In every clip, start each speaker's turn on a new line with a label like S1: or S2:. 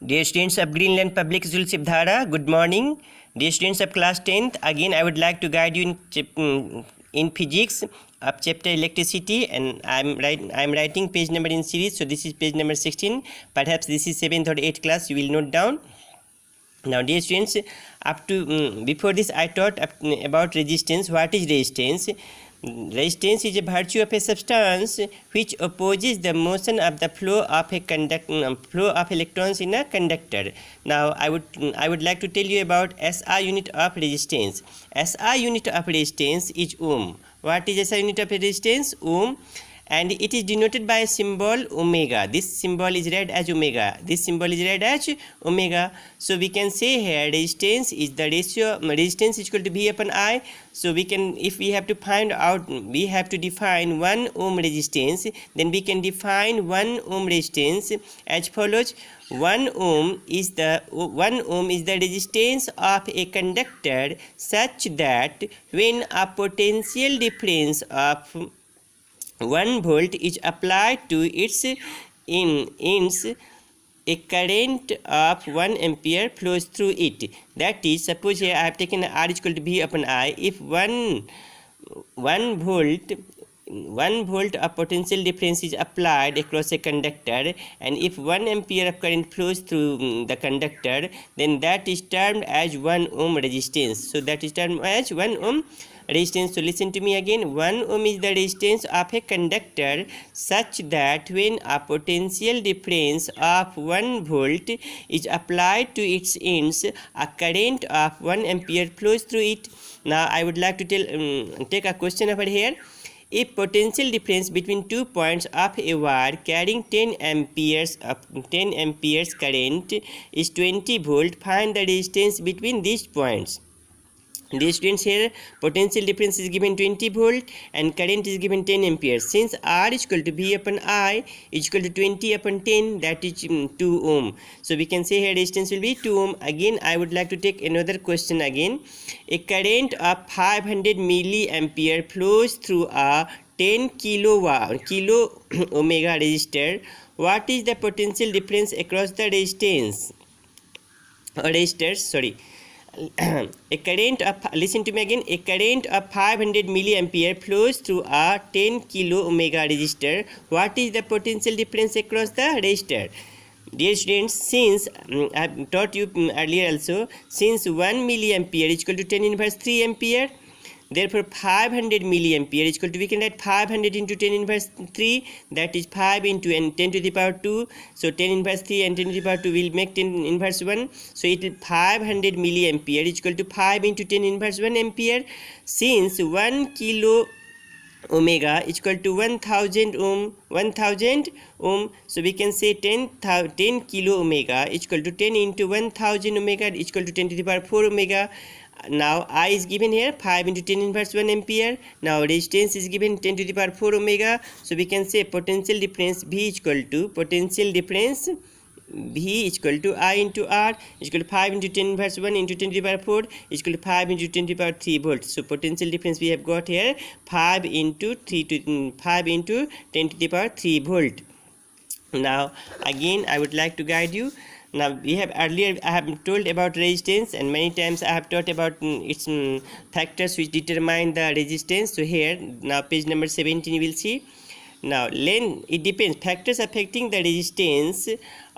S1: Dear students of Greenland Public School Sibdhara, good morning. Dear students of class 10th, again I would like to guide you in physics of chapter electricity, and I'm writing page number in series, so this is page number 16. Perhaps this is 7th or 8th class, you will note down. Now dear students, up to before this I taught about resistance. What is resistance? Resistance is a virtue of a substance which opposes the motion of the flow of flow of electrons in a conductor. Now I would like to tell you about SI unit of resistance. SI unit of resistance is ohm. What is SI unit of resistance? Ohm. And it is denoted by a symbol omega. This symbol is read as omega. This symbol is read as omega. So we can say here resistance is the ratio, resistance is equal to V upon I. So we can, if we have to find out, we have to define 1 ohm resistance, then we can define 1 ohm resistance as follows. 1 ohm is the resistance of a conductor such that when a potential difference of 1 volt is applied to its ends, a current of 1 ampere flows through it. That is, suppose here I have taken R is equal to V upon I. If 1 volt of potential difference is applied across a conductor, and if 1 ampere of current flows through the conductor, then that is termed as 1 ohm resistance. So that is termed as 1 ohm resistance. So listen to me again. 1 ohm is the resistance of a conductor such that when a potential difference of 1 volt is applied to its ends, a current of 1 ampere flows through it. Now I would like to take a question over here. If potential difference between 2 points of a wire carrying 10 amperes current is 20 volt, find the resistance between these points. These students, here potential difference is given 20 volt and current is given 10 amperes. Since R is equal to V upon I is equal to 20 upon 10, that is 2 ohm. So we can say here resistance will be 2 ohm. Again I would like to take another question again. A current of 500 milliampere flows through a 10 kilo omega resistor. What is the potential difference across the resistors? A current of, listen to me again, a current of 500 milliampere flows through a 10 kilo omega resistor. What is the potential difference across the resistor? Dear students, since I have taught you earlier also, since 1 milliampere is equal to 10 inverse 3 ampere, therefore 500 milliampere is equal to, we can write 500 into 10 inverse 3, that is 5 into 10 to the power 2. So 10 inverse 3 and 10 to the power 2 will make 10 inverse 1. So it will 500 milliampere is equal to 5 into 10 inverse 1 ampere. Since 1 kilo omega is equal to 1000 ohm, so we can say 10 kilo omega is equal to 10 into 1000 omega is equal to 10 to the power 4 omega. Now I is given here 5 into 10 inverse 1 ampere. Now resistance is given 10 to the power 4 omega. So we can say potential difference V is equal to I into R is equal to 5 into 10 inverse 1 into 10 to the power 4 is equal to 5 into 10 to the power 3 volts. So potential difference we have got here 5 into 10 to the power 3 volt. Now again I would like to guide you. Now we have earlier I have told about resistance, and many times I have taught about its factors which determine the resistance. So here now page number 17 you will see. Now length, it depends, factors affecting the resistance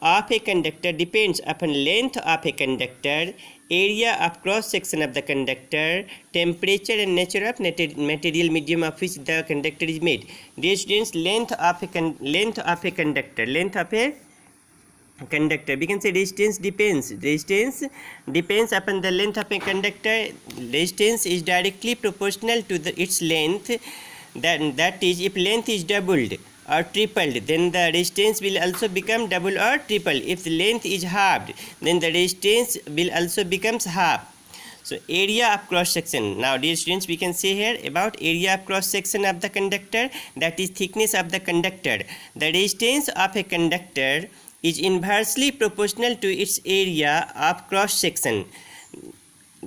S1: of a conductor depends upon length of a conductor, area of cross section of the conductor, temperature and nature of material medium of which the conductor is made. Dear students, length of a conductor, we can say resistance depends upon the length of a conductor. Resistance is directly proportional to its length. That is, if length is doubled or tripled, then the resistance will also become double or triple. If the length is halved, then the resistance will also becomes half. So area of cross section. Now dear students, we can say here about area of cross section of the conductor, that is thickness of the conductor. The resistance of a conductor is inversely proportional to its area of cross section.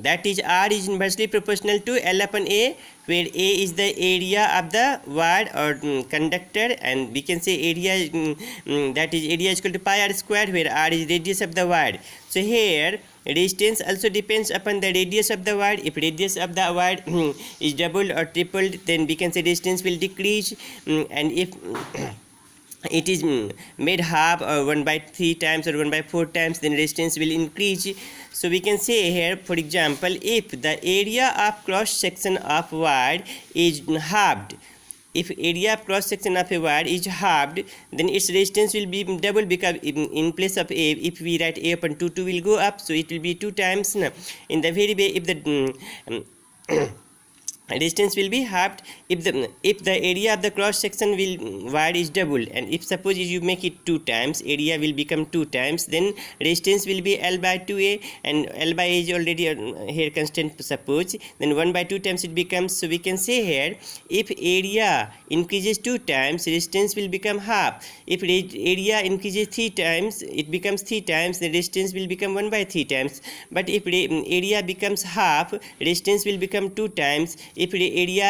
S1: that is R is inversely proportional to L upon A, where A is the area of the wire or conductor, and we can say area that is area is equal to pi r square, where R is radius of the wire. So here resistance also depends upon the radius of the wire. If radius of the wire is doubled or tripled, then we can say resistance will decrease, and if it is made half or 1/3 times or 1/4 times, then resistance will increase. So we can say here, for example, if the area of cross section of wire is halved, if area of cross section of a wire is halved, then its resistance will be double, because in place of A, if we write A upon 2, 2 will go up, so it will be 2 times. In the very way, if the resistance will be halved, if the area of the cross section wire is doubled, and if suppose you make it 2 times, area will become 2 times, then resistance will be L by 2A, and L by A is already here constant, suppose, then 1/2 times it becomes. So we can say here, if area increases 2 times, resistance will become half. If area increases 3 times, it becomes 3 times, the resistance will become 1/3 times. But if area becomes half, resistance will become 2 times. If area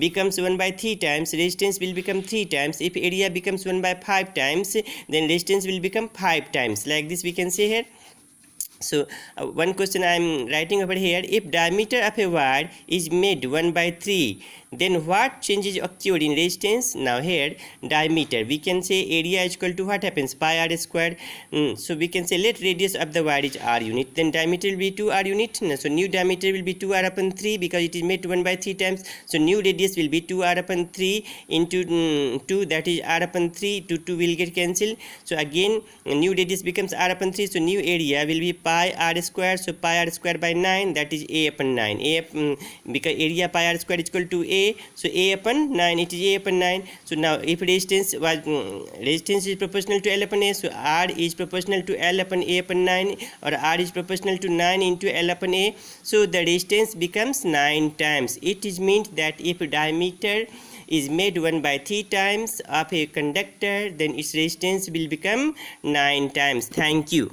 S1: becomes 1/3 times, resistance will become 3 times. If area becomes 1/5 times, then resistance will become 5 times. Like this we can say here. So one question I am writing over here, if diameter of a wire is made 1/3, then what changes occur in resistance? Now here diameter, we can say area is equal to what happens, pi r square. So we can say let radius of the wire is r unit, then diameter will be 2r unit. So new diameter will be 2r upon 3, because it is made 1/3 times. So new radius will be 2r upon 3 into 2, that is r upon 3, 2 will get cancelled. So again new radius becomes r upon 3, so new area will be pi r square. So pi r square by 9, that is a upon 9. Because area pi r square is equal to a, so a upon 9, it is a upon 9. So now if resistance is proportional to L upon A, so R is proportional to L upon A upon 9, or R is proportional to 9 into L upon A. So the resistance becomes 9 times. It is meant that if diameter is made 1/3 times of a conductor, then its resistance will become 9 times. Thank you.